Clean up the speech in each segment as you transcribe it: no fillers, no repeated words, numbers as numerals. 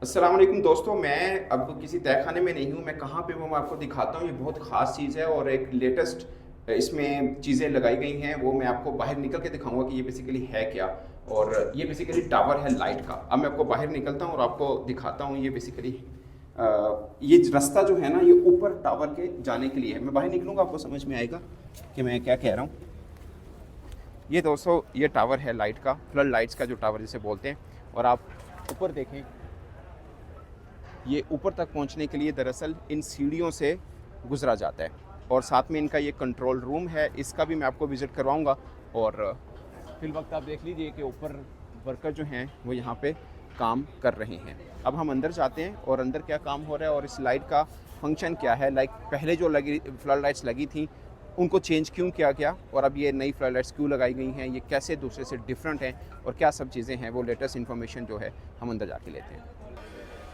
अस्सलाम वालेकुम दोस्तों, मैं अब किसी तहखाने में नहीं हूँ। मैं कहाँ पे हूँ मैं आपको दिखाता हूँ। ये बहुत ख़ास चीज़ है और एक लेटेस्ट इसमें चीज़ें लगाई गई हैं, वो मैं आपको बाहर निकल के दिखाऊंगा कि ये बेसिकली है क्या। और ये बेसिकली टावर है लाइट का। अब मैं आपको बाहर निकलता हूँ और आपको दिखाता हूँ। ये बेसिकली ये रास्ता जो है ना, ये ऊपर टावर के जाने के लिए है। मैं बाहर निकलूँगा, आपको समझ में आएगा कि मैं क्या कह रहा हूँ। ये दोस्तों, ये टावर है लाइट का, फ्लड लाइट्स का जो टावर जिसे बोलते हैं। और आप ऊपर देखें, ये ऊपर तक पहुंचने के लिए दरअसल इन सीढ़ियों से गुजरा जाता है। और साथ में इनका ये कंट्रोल रूम है, इसका भी मैं आपको विज़िट करवाऊंगा। और फिल वक्त आप देख लीजिए कि ऊपर वर्कर जो हैं वो यहाँ पे काम कर रहे हैं। अब हम अंदर जाते हैं और अंदर क्या काम हो रहा है और इस लाइट का फंक्शन क्या है। लाइक पहले जो लगी फ्लड लाइट्स लगी थी उनको चेंज क्यों किया गया, और अब ये नई फ्लड लाइट्स क्यों लगाई गई हैं, ये कैसे दूसरे से डिफरेंट हैं और क्या सब चीज़ें हैं, वो लेटेस्ट इन्फॉर्मेशन जो है हम अंदर जाके लेते हैं।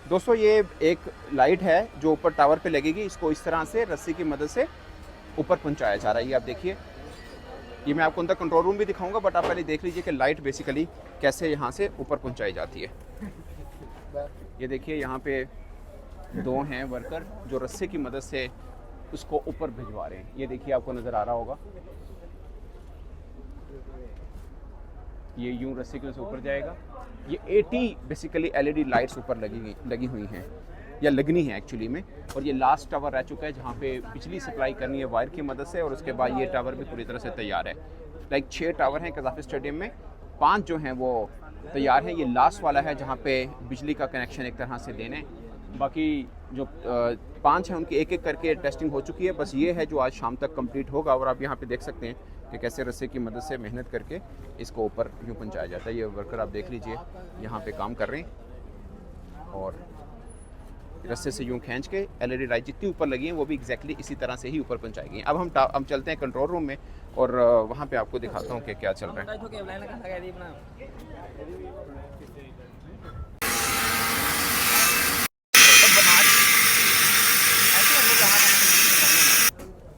दोस्तों, ये एक लाइट है जो ऊपर टावर पे लगेगी। इसको इस तरह से रस्सी की मदद से ऊपर पहुंचाया जा रहा है। ये आप देखिए, ये मैं आपको अंदर कंट्रोल रूम भी दिखाऊंगा, बट आप पहले देख लीजिए कि लाइट बेसिकली कैसे यहाँ से ऊपर पहुंचाई जाती है। ये देखिए, यहाँ पे दो हैं वर्कर जो रस्से की मदद से उसको ऊपर भिजवा रहे हैं। ये देखिए, आपको नज़र आ रहा होगा, ये यूं रस्सी के से ऊपर जाएगा। ये 80 बेसिकली एलईडी लाइट्स ऊपर लगी हुई हैं या लगनी है एक्चुअली में। और ये लास्ट टावर रह चुका है जहाँ पे बिजली सप्लाई करनी है वायर की मदद से, और उसके बाद ये टावर भी पूरी तरह से तैयार है। लाइक 6 टावर हैं कज़ाफ़ी स्टेडियम में, 5 जो हैं वो तैयार हैं। ये लास्ट वाला है जहाँ पे बिजली का कनेक्शन एक तरह से देने। बाकी जो 5 हैं उनकी एक एक करके टेस्टिंग हो चुकी है। बस ये है जो आज शाम तक कंप्लीट होगा। और आप यहाँ पे देख सकते हैं कि कैसे रस्से की मदद से मेहनत करके इसको ऊपर यूँ पहुँचाया जाता है। ये वर्कर आप देख लीजिए यहाँ पे काम कर रहे हैं और रस्से से यूँ खींच के एलईडी लाइट जितनी ऊपर लगी हैं वो भी एग्जैक्टली इसी तरह से ही ऊपर पहुँचाएगी। अब हम चलते हैं कंट्रोल रूम में और वहाँ पे आपको दिखाता हूँ कि क्या चल रहा है।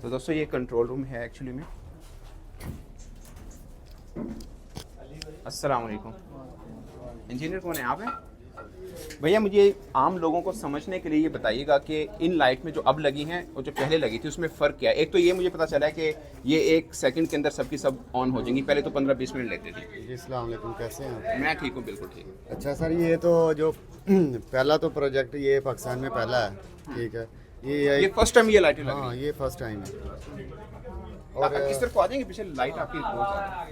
तो दोस्तों, ये कंट्रोल रूम है एक्चुअली में। अस्सलाम वालेकुम। इंजीनियर कौन है, आप हैं? भैया, मुझे आम लोगों को समझने के लिए ये बताइएगा कि इन लाइट में जो अब लगी हैं और जो पहले लगी थी उसमें फ़र्क क्या है। एक तो ये मुझे पता चला है कि ये 1 सेकंड के अंदर सबकी सब ऑन हो जाएंगी, पहले तो 15-20 मिनट लेती थी। जी अस्सलाम वालेकुम, कैसे हैं आप? मैं ठीक हूँ, बिल्कुल ठीक। अच्छा सर, ये तो जो पहला तो प्रोजेक्ट ये पाकिस्तान में पहला है, ठीक है। ये फर्स्ट टाइम ये लाइटें लगी? हाँ, ये फर्स्ट टाइम है। और किस तरफ को आ जाएंगे, पीछे लाइट आपकी बहुत ज़्यादा।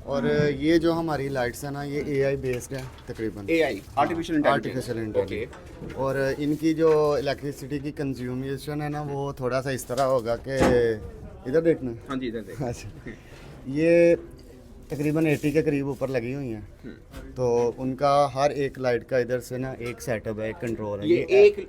और ये जो हमारी लाइट्स है ना, ये एआई बेस्ड है तकरीबन। AI, artificial intelligence. और इनकी जो इलेक्ट्रिसिटी की कंज्यूमेशन है ना, वो थोड़ा सा इस तरह होगा कि इधर देखना। हाँ जी, इधर देखना। अच्छा, ये तकरीबन 80 के करीब ऊपर लगी हुई हैं। तो उनका हर एक लाइट का इधर से ना एक सेटअप है, एक कंट्रोल है। ये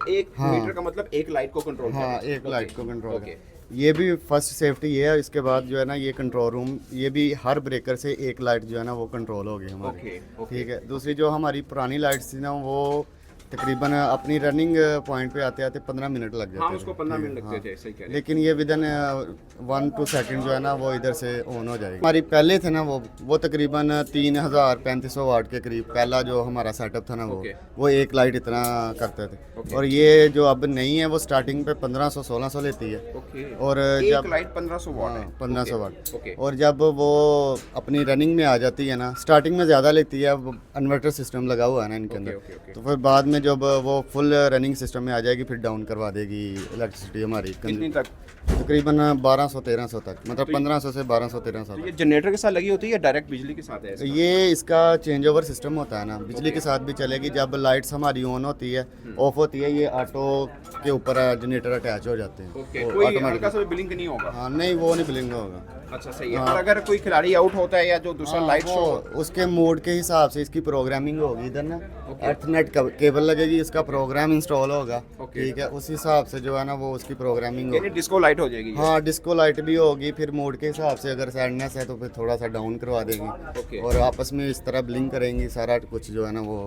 एक हाँ, मीटर का मतलब एक लाइट को कंट्रोल हाँ, करना है। एक लाइट को कंट्रोल ओके। है। ये भी फर्स्ट सेफ्टी ये है। इसके बाद जो है ना, ये कंट्रोल रूम, ये भी हर ब्रेकर से एक लाइट जो है ना वो कंट्रोल होगी हमारी। ओके। ठीक है। दूसरी जो हमारी पुरानी लाइट्स थी ना, वो तकरीबन अपनी रनिंग पॉइंट पे आते आते 15 मिनट लग जाते हाँ, थे। उसको 15 मिनट ठीक है, लगते थे, सही कह रहे हैं। लेकिन ये विदिन 1-2 सेकंड जो है ना वो इधर से ऑन हो जाएगी। हमारी पहले थे ना वो तकरीबन 3500 वाट के करीब पहला जो हमारा सेटअप था ना, वो एक लाइट इतना करते थे। और ये जो अब नई है वो स्टार्टिंग पे 1500-1600 लेती है। और एक लाइट 1500 वाट है। 1500 वाट। ओके। और जब वो अपनी रनिंग में आ जाती है ना, स्टार्टिंग में ज़्यादा लेती है। अब इन्वर्टर सिस्टम लगा हुआ है ना इनके अंदर, तो फिर बाद में जब वो फुल रनिंग सिस्टम में आ जाएगी फिर डाउन करवा देगी इलेक्ट्रिसिटी हमारी। कितनी तक? तकरीबन 1200-1300 तक, मतलब 1500 से 1200-1300 तो तक। ये जनरेटर के साथ लगी होती है या डायरेक्ट बिजली के साथ है इसका? ये इसका चेंज ओवर सिस्टम होता है ना, बिजली के साथ भी चलेगी। जब लाइट्स हमारी ऑन होती है, ऑफ होती है, ये ऑटो के ऊपर जनरेटर अटैच हो जाते हैं। ओके। कोई हल्का सा ब्लिंक नहीं होगा? हाँ, नहीं, वो नहीं ब्लिंक होगा। अच्छा, सही है। और अगर कोई खिलाड़ी आउट होता है या जो दूसरा लाइट शो, उसके मोड के हिसाब से इसकी प्रोग्रामिंग होगी। इधर ना एर्थनेट केबल लगेगी, इसका प्रोग्राम इंस्टॉल होगा। ठीक है, उस हिसाब से जो है ना वो उसकी प्रोग्रामिंग होगी। डिस्को लाइट हो जाएगी? हाँ, डिस्को लाइट भी होगी। फिर मोड के हिसाब से अगर सैडनेस है तो फिर थोड़ा सा डाउन करवा देगी। और आपस में इस तरह ब्लिंक करेंगी, सारा कुछ जो है ना वो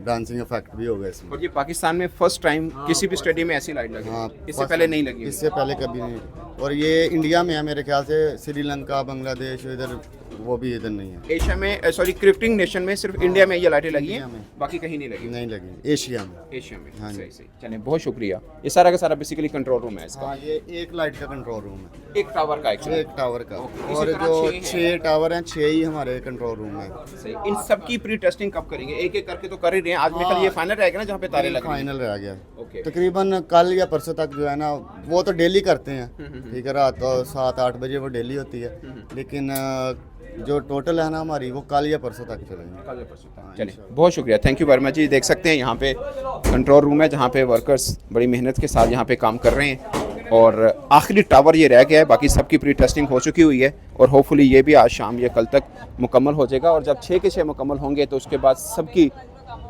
डांसिंग इफेक्ट भी होगा इसमें। और ये पाकिस्तान में फर्स्ट टाइम किसी भी स्टेडियम में ऐसी लाइट लगी? हाँ, इससे पहले नहीं लगी? इससे पहले कभी नहीं। और ये इंडिया में है मेरे ख्याल से, श्रीलंका, बांग्लादेश, इधर वो भी इधर नहीं है। एशिया में सॉरी क्रिकेटिंग नेशन में सिर्फ इंडिया में ये लाइटें लगी हैं, इंडिया में। बाकी कहीं नहीं लगी। नहीं लगी एशिया में। एशिया में। हाँ जी। सही सही, चलें बहुत शुक्रिया। ये सारा का सारा बेसिकली कंट्रोल रूम है इसका। हाँ, ये एक लाइट का कंट्रोल रूम है, एक टावर का एक्चुअली। एक टावर का। इसी और तरह जो 6 6 टावर हैं, 6 ही हमारे कंट्रोल रूम में। सही। इन सब की प्री टेस्टिंग कब करेंगे? एक एक करके तो कर ही रहे हैं, आज में कल ये फाइनल रहेगा ना जहाँ पे तारे लगे। फाइनल रह गया। ओके। तकरीबन कल या परसों तक जो है ना, वो तो डेली करते हैं, ठीक है, रात तो 7-8 बजे वो डेली होती है, लेकिन जो टोटल है ना हमारी, वो कल या परसों तक चलेंगे। चलिए बहुत शुक्रिया, थैंक यू वेरी मच जी। देख सकते हैं यहाँ पे कंट्रोल रूम है जहाँ पे वर्कर्स बड़ी मेहनत के साथ यहाँ पे काम कर रहे हैं, और आखिरी टावर ये रह गया है, बाकी सबकी प्री टेस्टिंग हो चुकी हुई है, और होपफुली ये भी आज शाम या कल तक मुकम्मल हो जाएगा। और जब 6 के 6 मुकम्मल होंगे तो उसके बाद सबकी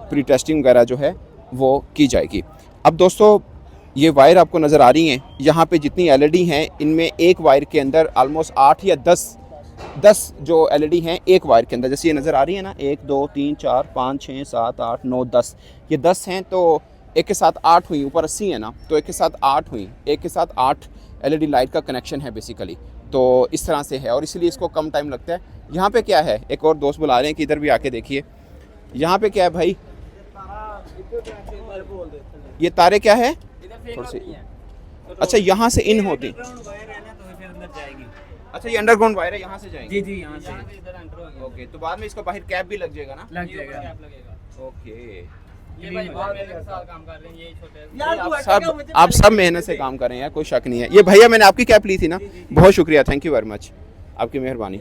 प्री टेस्टिंग वगैरह जो है वो की जाएगी। अब दोस्तों ये वायर आपको नज़र आ रही हैं, यहाँ पे जितनी एलईडी हैं इनमें एक वायर के अंदर ऑलमोस्ट 8 या 10 जो एलईडी हैं एक वायर के अंदर, जैसे ये नज़र आ रही है ना, 1 2 3 4 5 6 7 8 9 10, ये 10 हैं, तो एक के साथ 8 हुई, ऊपर 80 है ना, तो एक के साथ 8 हुई, एक के साथ 8 एलईडी लाइट का कनेक्शन है बेसिकली। तो इस तरह से है और इसलिए इसको कम टाइम लगता है। यहाँ पे क्या है, एक और दोस्त बुला रहे हैं कि इधर भी आके देखिए, यहाँ पे क्या है भाई, ये तारे क्या है थोड़ी सी, अच्छा यहाँ से इन होती, अच्छा ये अंडरग्राउंड वायर है, यहाँ से जाएंगे। जी यहाँ से ओके, तो बाद में इसको बाहर कैप भी लग जाएगा ना? लग जाएगा। ओके, ये भाई बहुत मेहनत से काम कर रहे हैं, यही छोटे आप सब मेहनत से काम कर रहे हैं, कोई शक नहीं है। ये भैया मैंने आपकी कैप ली थी ना, बहुत शुक्रिया, थैंक यू वेरी मच, आपकी मेहरबानी।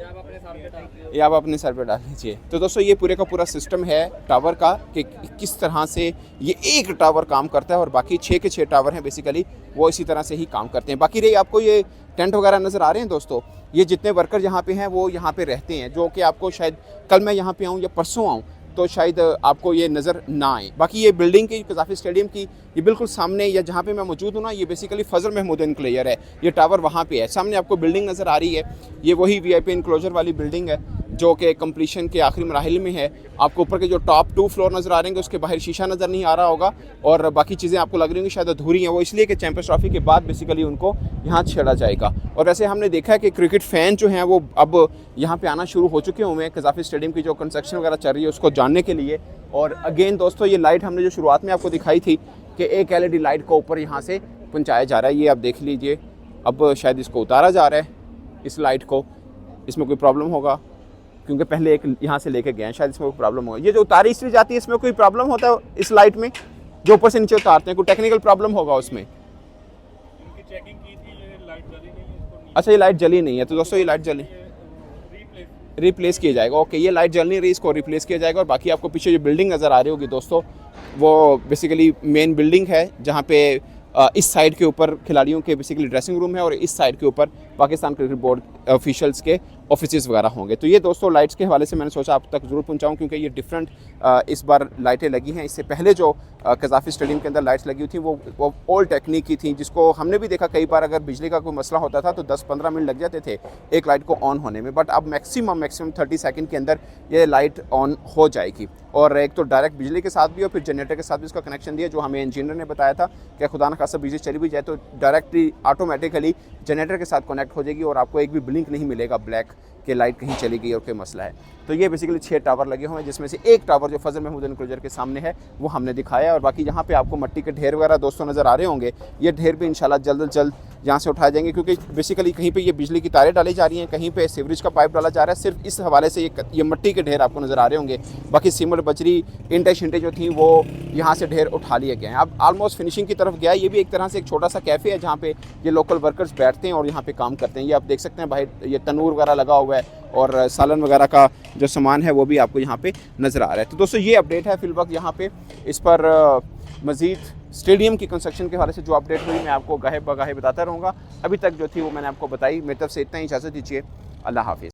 ये आप अपने सर पे डाल लीजिए। तो दोस्तों ये पूरे का पूरा सिस्टम है टावर का कि किस तरह से ये एक टावर काम करता है, और बाकी 6 के 6 टावर हैं बेसिकली वो इसी तरह से ही काम करते हैं। बाकी रही आपको ये टेंट वगैरह नज़र आ रहे हैं दोस्तों, ये जितने वर्कर यहाँ पे हैं वो यहाँ पे रहते हैं, जो कि आपको शायद कल मैं यहाँ पे आऊँ या परसों आऊँ तो शायद आपको ये नज़र ना आए। बाकी ये बिल्डिंग की कज़ाफ़ी स्टेडियम की ये बिल्कुल सामने या जहाँ पे मैं मौजूद हूँ ना, ये बेसिकली फजल महमूद इनक्लोजर है, ये टावर वहाँ पे है। सामने आपको बिल्डिंग नज़र आ रही है, ये वही वीआईपी इनक्लोजर वाली बिल्डिंग है जो कि कंप्लीशन के आखिरी मराहिल में है। आपको ऊपर के जो टॉप 2 फ्लोर नज़र आ रहे हैं उसके बाहर शीशा नज़र नहीं आ रहा होगा, और बाकी चीज़ें आपको लग रही होंगी शायद अधूरी हैं, वो इसलिए कि चैंपियंस ट्रॉफी के बाद बेसिकली उनको यहाँ छेड़ा जाएगा। और वैसे हमने देखा है कि क्रिकेट फ़ैन जो हैं वो अब यहाँ पे आना शुरू हो चुके हुए हैं कज़ाफ़ी स्टेडियम की जो कंस्ट्रक्शन वगैरह चल रही है उसको जानने के लिए। और अगेन दोस्तों ये लाइट हमने जो शुरुआत में आपको दिखाई थी कि एक एलईडी लाइट को ऊपर यहाँ से पहुँचाया जा रहा है, ये आप देख लीजिए। अब शायद इसको उतारा जा रहा है इस लाइट को, इसमें कोई प्रॉब्लम होगा क्योंकि पहले एक यहाँ से लेके गए हैं, शायद इसमें कोई प्रॉब्लम होगा। ये जो उतारी इसलिए जाती है, इसमें कोई प्रॉब्लम होता है इस लाइट में जो ऊपर से नीचे उतारते हैं, कोई टेक्निकल प्रॉब्लम होगा उसमें? चेकिंग की थी, ये लाइट जली नहीं है, इसको अच्छा ये लाइट जली नहीं है, तो दोस्तों ये लाइट जली रिप्लेस किया जाएगा। ओके, ये लाइट जल नहीं रही, इसको रिप्लेस किया जाएगा। और बाकी आपको पीछे जो बिल्डिंग नज़र आ रही होगी दोस्तों, वो बेसिकली मेन बिल्डिंग है जहाँ पे इस साइड के ऊपर खिलाड़ियों के बेसिकली ड्रेसिंग रूम है, और इस साइड के ऊपर पाकिस्तान क्रिकेट बोर्ड ऑफिशियल्स के ऑफिसेज़ वगैरह होंगे। तो ये दोस्तों लाइट्स के हवाले से मैंने सोचा आप तक ज़रूर पहुंचाऊं, क्योंकि ये डिफरेंट इस बार लाइटें लगी हैं। इससे पहले जो कज़ाफ़ी स्टेडियम के अंदर लाइट्स लगी हुई थी वो ओल्ड टेक्निक की थी, जिसको हमने भी देखा कई बार अगर बिजली का कोई मसला होता था तो 10-15 मिनट लग जाते थे एक लाइट को ऑन होने में, बट अब मैक्सिमम 30 सेकंड के अंदर ये लाइट ऑन हो जाएगी। और एक तो डायरेक्ट बिजली के साथ भी और फिर जनरेटर के साथ भी इसका कनेक्शन दिया, जो हमें इंजीनियर ने बताया था कि खुदा न खासा बिजली चली भी जाए तो डायरेक्टली ऑटोमेटिकली जनरेटर के साथ कनेक्ट हो जाएगी और आपको एक भी ब्लिंक नहीं मिलेगा ब्लैक कि लाइट कहीं चली गई और कोई मसला है। तो ये बेसिकली 6 टावर लगे हुए हैं, जिसमें से एक टावर जो फजल महमूद इनक्लोजर के सामने है वो हमने दिखाया। और बाकी यहाँ पे आपको मट्टी के ढेर वगैरह दोस्तों नज़र आ रहे होंगे, ये ढेर भी इंशाल्लाह जल्द यहाँ से उठाए जाएंगे, क्योंकि बेसिकली कहीं पे ये बिजली की तारें डाली जा रही हैं, कहीं पे सीवरेज का पाइप डाला जा रहा है। सिर्फ इस हवाले से ये मट्टी के ढेर आपको नज़र आ रहे होंगे। बाकी सीमेंट बजरी इंटे शिंटे जो थी वो यहाँ से ढेर उठा लिए गए हैं। अब ऑलमोस्ट फिनिशिंग की तरफ गया है। ये भी एक तरह से एक छोटा सा कैफ़े है जहाँ पे ये लोकल वर्कर्स बैठते हैं और यहाँ पे काम करते हैं। ये आप देख सकते हैं बाहर ये तनूर वगैरह लगा हुआ है और सालन वगैरह का जो सामान है वो भी आपको यहाँ पे नज़र आ रहा है। तो दोस्तों ये अपडेट है फिल वक्त यहाँ पे। इस पर मज़ीद स्टेडियम की कंस्ट्रक्शन के हवाले से जो अपडेट हुई मैं आपको गाहे बगाहे बताता रहूँगा। अभी तक जो थी वो मैंने आपको बताई। मेरी तरफ से इतना ही, इजाज़त दीजिए, अल्लाह हाफिज़।